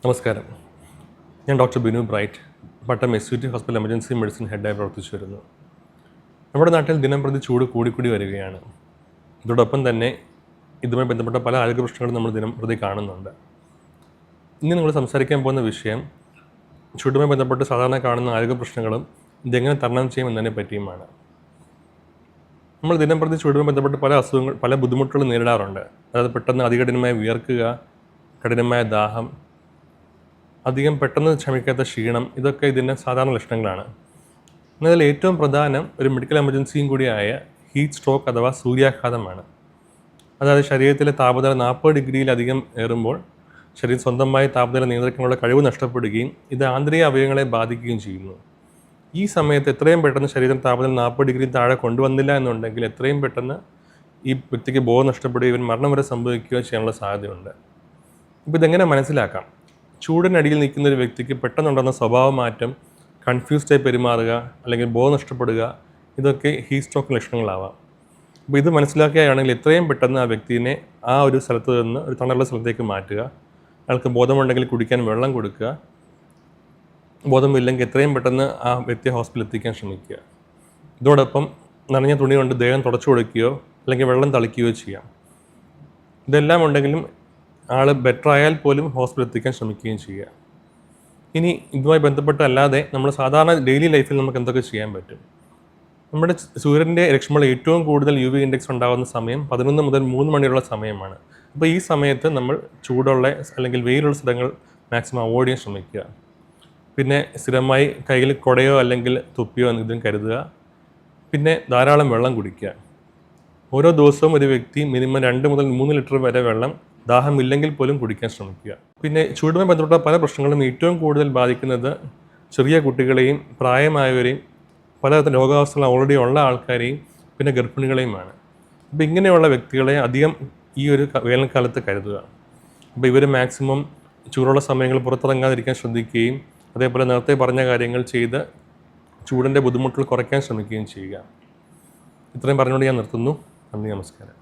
നമസ്കാരം. ഞാൻ doctor Binu bright, പട്ടം എസ്യൂറ്റി hospital emergency medicine ഹെഡായി പ്രവർത്തിച്ചു വരുന്നു. നമ്മുടെ നാട്ടിൽ ദിനംപ്രതി ചൂട് കൂടിക്കൂടി വരികയാണ്. ഇതോടൊപ്പം തന്നെ ഇതുമായി ബന്ധപ്പെട്ട പല ആരോഗ്യ പ്രശ്നങ്ങളും നമ്മൾ ദിനംപ്രതി കാണുന്നുണ്ട്. ഇന്ന് നമ്മൾ സംസാരിക്കാൻ പോകുന്ന വിഷയം ചൂടുമായി ബന്ധപ്പെട്ട് സാധാരണ കാണുന്ന ആരോഗ്യ പ്രശ്നങ്ങളും ഇതെങ്ങനെ തരണം ചെയ്യുമെന്നതിനെ പറ്റിയുമാണ്. നമ്മൾ ദിനംപ്രതി ചൂടുമായി ബന്ധപ്പെട്ട് പല ബുദ്ധിമുട്ടുകളും നേരിടാറുണ്ട്. അതായത് പെട്ടെന്ന് അതികഠിനമായി വിയർക്കുക, കഠിനമായ ദാഹം, അധികം പെട്ടെന്ന് ശമിക്കാത്ത ക്ഷീണം, ഇതൊക്കെ ഇതിൻ്റെ സാധാരണ ലക്ഷണങ്ങളാണ്. എന്നതിൽ ഏറ്റവും പ്രധാനം ഒരു മെഡിക്കൽ എമർജൻസിയും കൂടിയായ ഹീറ്റ് സ്ട്രോക്ക് അഥവാ സൂര്യാഘാതമാണ്. അതായത് ശരീരത്തിലെ താപനില 40 ഡിഗ്രിയിലധികം ഏറുമ്പോൾ ശരീരം സ്വന്തമായി താപനില നിയന്ത്രിക്കാനുള്ള കഴിവ് നഷ്ടപ്പെടുകയും ഇത് ആന്തരിക അവയവങ്ങളെ ബാധിക്കുകയും ചെയ്യുന്നു. ഈ സമയത്ത് എത്രയും പെട്ടെന്ന് ശരീരം താപനില 40 ഡിഗ്രി താഴെ കൊണ്ടുവന്നില്ല എന്നുണ്ടെങ്കിൽ എത്രയും പെട്ടെന്ന് ഈ വ്യക്തിക്ക് ബോധം നഷ്ടപ്പെടുകയും ഇവൻ മരണം വരെ സംഭവിക്കുകയോ ചെയ്യാനുള്ള സാധ്യതയുണ്ട്. ഇപ്പോൾ ഇതെങ്ങനെ മനസ്സിലാക്കാം? ചൂടിനടിയിൽ നിൽക്കുന്ന ഒരു വ്യക്തിക്ക് പെട്ടെന്നുണ്ടാകുന്ന സ്വഭാവമാറ്റം, കൺഫ്യൂസ്ഡായി പെരുമാറുക, അല്ലെങ്കിൽ ബോധം നഷ്ടപ്പെടുക, ഇതൊക്കെ ഹീറ്റ് സ്ട്രോക്ക് ലക്ഷണങ്ങളാവാം. അപ്പോൾ ഇത് മനസ്സിലാക്കുകയാണെങ്കിൽ എത്രയും പെട്ടെന്ന് ആ വ്യക്തിനെ ആ ഒരു സ്ഥലത്ത് നിന്ന് ഒരു തണലുള്ള സ്ഥലത്തേക്ക് മാറ്റുക. അയാൾക്ക് ബോധമുണ്ടെങ്കിൽ കുടിക്കാൻ വെള്ളം കൊടുക്കുക. ബോധമില്ലെങ്കിൽ എത്രയും പെട്ടെന്ന് ആ വ്യക്തിയെ ഹോസ്പിറ്റലിൽ എത്തിക്കാൻ ശ്രമിക്കുക. ഇതോടൊപ്പം നനഞ്ഞ തുണി കൊണ്ട് ദേഹം തുടച്ചു കൊടുക്കുകയോ അല്ലെങ്കിൽ വെള്ളം തളിക്കുകയോ ചെയ്യാം. ഇതെല്ലാം ഉണ്ടെങ്കിലും ആൾ ബെറ്റർ ആയാൽ പോലും ഹോസ്പിറ്റലിൽ എത്തിക്കാൻ ശ്രമിക്കുകയും ചെയ്യുക. ഇനി ഇതുമായി ബന്ധപ്പെട്ടല്ലാതെ നമ്മൾ സാധാരണ ഡെയിലി ലൈഫിൽ നമുക്ക് എന്തൊക്കെ ചെയ്യാൻ പറ്റും? നമ്മുടെ സൂര്യൻ്റെ രശ്മികൾ ഏറ്റവും കൂടുതൽ UV ഇൻഡെക്സ് ഉണ്ടാകുന്ന സമയം 11 മുതൽ 3 മണിയുള്ള സമയമാണ്. അപ്പോൾ ഈ സമയത്ത് നമ്മൾ ചൂടുള്ള അല്ലെങ്കിൽ വെയിലുള്ള സ്ഥലങ്ങൾ മാക്സിമം അവോയ്ഡ് ചെയ്യാൻ ശ്രമിക്കുക. പിന്നെ സ്ഥിരമായി കയ്യിൽ കുടയോ അല്ലെങ്കിൽ തുപ്പിയോ എന്തെങ്കിലും കരുതുക. പിന്നെ ധാരാളം വെള്ളം കുടിക്കുക. ഓരോ ദിവസവും ഒരു വ്യക്തി മിനിമം 2 മുതൽ 3 ലിറ്റർ വരെ വെള്ളം ദാഹമില്ലെങ്കിൽ പോലും കുടിക്കാൻ ശ്രമിക്കുക. പിന്നെ ചൂടുമായി ബന്ധപ്പെട്ട പല പ്രശ്നങ്ങളും ഏറ്റവും കൂടുതൽ ബാധിക്കുന്നത് ചെറിയ കുട്ടികളെയും പ്രായമായവരെയും പലതരം രോഗാവസ്ഥകൾ ഓൾറെഡി ഉള്ള ആൾക്കാരെയും പിന്നെ ഗർഭിണികളെയുമാണ്. അപ്പോൾ ഇങ്ങനെയുള്ള വ്യക്തികളെ അധികം ഈ ഒരു വേനൽക്കാലത്ത് കരുതുക. അപ്പോൾ ഇവർ മാക്സിമം ചൂടുള്ള സമയങ്ങളിൽ പുറത്തിറങ്ങാതിരിക്കാൻ ശ്രദ്ധിക്കുകയും അതേപോലെ നേരത്തെ പറഞ്ഞ കാര്യങ്ങൾ ചെയ്ത് ചൂടിൻ്റെ ബുദ്ധിമുട്ടുകൾ കുറയ്ക്കാൻ ശ്രമിക്കുകയും ചെയ്യുക. ഇത്രയും പറഞ്ഞുകൊണ്ട് ഞാൻ നിർത്തുന്നു. നന്ദി, നമസ്കാരം.